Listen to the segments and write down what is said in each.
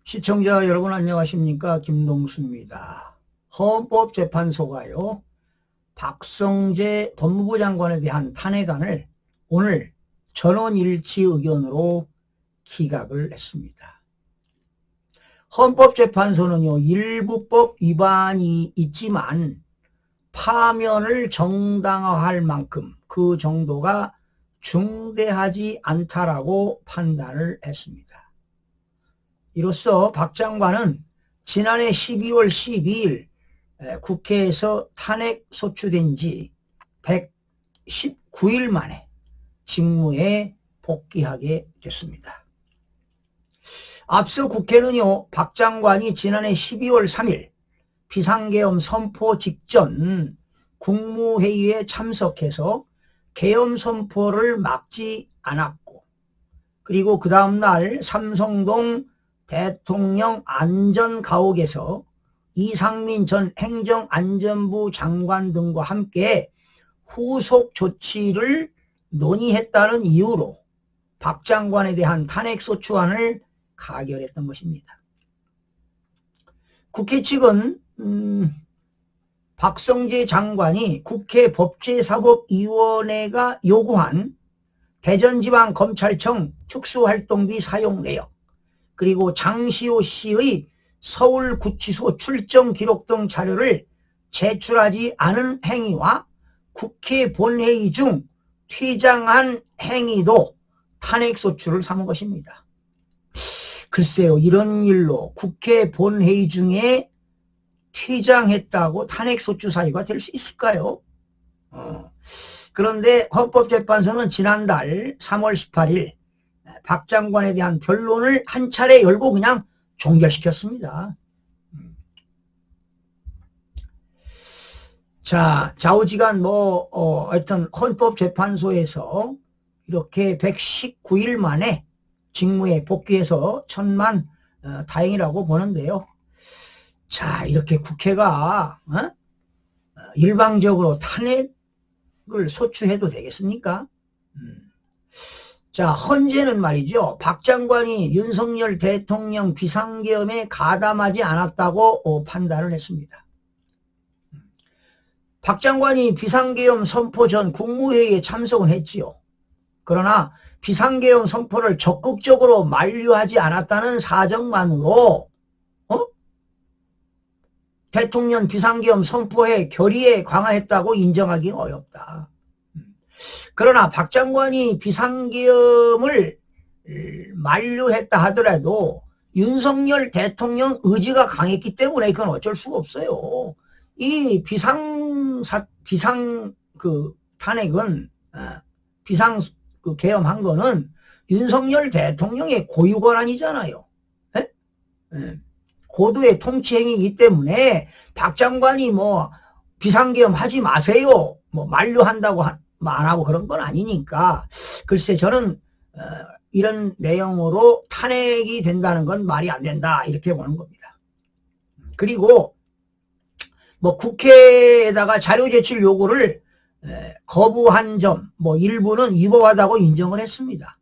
시청자 여러분 안녕하십니까? 김동수입니다. 헌법재판소가요, 박성재 법무부 장관에 대한 탄핵안을 오늘 전원일치 의견으로 기각을 했습니다. 헌법재판소는요, 일부법 위반이 있지만 파면을 정당화할 만큼 그 정도가 중대하지 않다라고 판단을 했습니다. 이로써 박 장관은 지난해 12월 12일 국회에서 탄핵 소추된 지 119일 만에 직무에 복귀하게 됐습니다. 앞서 국회는요, 박 장관이 지난해 12월 3일 비상계엄 선포 직전 국무회의에 참석해서 계엄 선포를 막지 않았고, 그리고 그 다음날 삼성동 대통령 안전가옥에서 이상민 전 행정안전부 장관 등과 함께 후속 조치를 논의했다는 이유로 박 장관에 대한 탄핵소추안을 가결했던 것입니다. 국회 측은 박성재 장관이 국회 법제사법위원회가 요구한 대전지방검찰청 특수활동비 사용 내역, 그리고 장시호 씨의 서울구치소 출정 기록 등 자료를 제출하지 않은 행위와 국회 본회의 중 퇴장한 행위도 탄핵소추를 삼은 것입니다. 글쎄요, 이런 일로 국회 본회의 중에 퇴장했다고 탄핵소추 사유가 될 수 있을까요? 그런데 헌법재판소는 지난달 3월 18일 박 장관에 대한 변론을 한 차례 열고 그냥 종결시켰습니다. 자, 좌우지간 하여튼 헌법재판소에서 이렇게 119일 만에 직무에 복귀해서 천만 다행이라고 보는데요. 자, 이렇게 국회가 일방적으로 탄핵을 소추해도 되겠습니까? 자, 헌재는 말이죠, 박 장관이 윤석열 대통령 비상계엄에 가담하지 않았다고 판단을 했습니다. 박 장관이 비상계엄 선포 전 국무회의에 참석은 했지요. 그러나 비상계엄 선포를 적극적으로 만류하지 않았다는 사정만으로 대통령 비상계엄 선포에 결의에 강화했다고 인정하기 어렵다. 그러나 박 장관이 비상계엄을 만류했다 하더라도 윤석열 대통령 의지가 강했기 때문에 그건 어쩔 수가 없어요. 이 탄핵은 계엄한 거는 윤석열 대통령의 고유 권한이잖아요. 고도의 통치행위이기 때문에 박 장관이 비상계엄 하지 마세요, 만류한다고 안 하고 그런 건 아니니까, 글쎄 저는 이런 내용으로 탄핵이 된다는 건 말이 안 된다, 이렇게 보는 겁니다. 그리고 국회에다가 자료 제출 요구를 거부한 점 일부는 위법하다고 인정을 했습니다.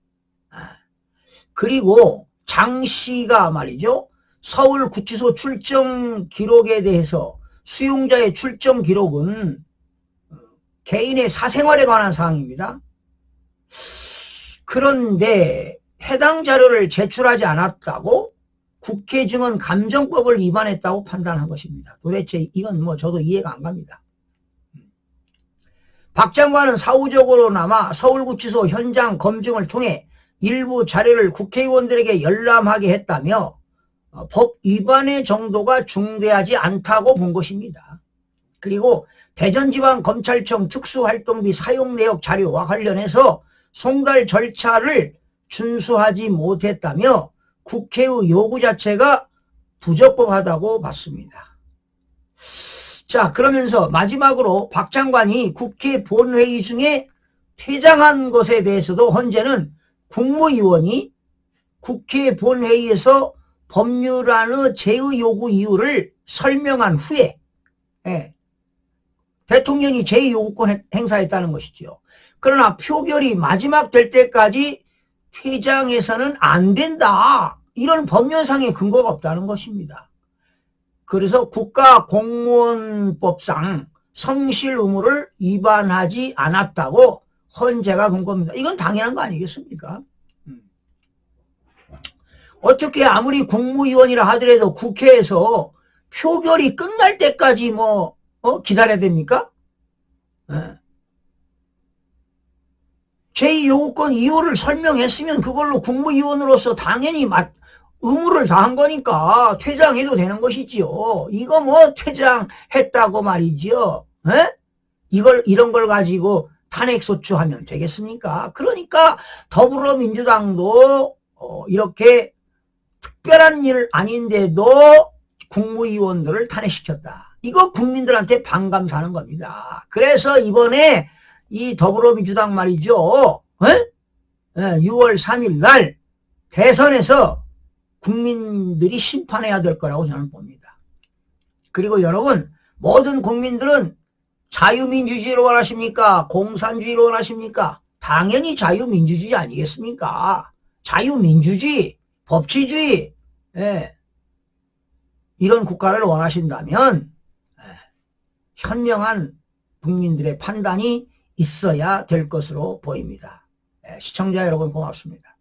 그리고 장 씨가 말이죠, 서울구치소 출정 기록에 대해서 수용자의 출정 기록은 개인의 사생활에 관한 사항입니다. 그런데 해당 자료를 제출하지 않았다고 국회 증언 감정법을 위반했다고 판단한 것입니다. 도대체 이건 저도 이해가 안 갑니다. 박 장관은 사후적으로나마 서울구치소 현장 검증을 통해 일부 자료를 국회의원들에게 열람하게 했다며 법 위반의 정도가 중대하지 않다고 본 것입니다. 그리고 대전지방검찰청 특수활동비 사용 내역 자료와 관련해서 송달 절차를 준수하지 못했다며 국회의 요구 자체가 부적법하다고 봤습니다. 자, 그러면서 마지막으로 박 장관이 국회 본회의 중에 퇴장한 것에 대해서도 헌재는 국무위원이 국회 본회의에서 법률안의 제의 요구 이유를 설명한 후에 대통령이 제의 요구권 행사했다는 것이죠. 그러나 표결이 마지막 될 때까지 퇴장해서는 안 된다, 이런 법률상의 근거가 없다는 것입니다. 그래서 국가공무원법상 성실 의무를 위반하지 않았다고 헌재가 본 겁니다. 이건 당연한 거 아니겠습니까? 어떻게 아무리 국무위원이라 하더라도 국회에서 표결이 끝날 때까지 기다려야 됩니까? 제2요구권 이유를 설명했으면 그걸로 국무위원으로서 당연히 의무를 다한 거니까 퇴장해도 되는 것이지요. 이거 퇴장했다고 말이지요. 이런 걸 가지고 탄핵소추하면 되겠습니까? 그러니까 더불어민주당도 이렇게 특별한 일 아닌데도 국무위원들을 탄핵시켰다. 이거 국민들한테 반감사는 겁니다. 그래서 이번에 이 더불어민주당 말이죠. 6월 3일 날 대선에서 국민들이 심판해야 될 거라고 저는 봅니다. 그리고 여러분, 모든 국민들은 자유민주주의를 원하십니까? 공산주의를 원하십니까? 당연히 자유민주주의 아니겠습니까? 자유민주주의, 법치주의, 이런 국가를 원하신다면 현명한 국민들의 판단이 있어야 될 것으로 보입니다. 시청자 여러분 고맙습니다.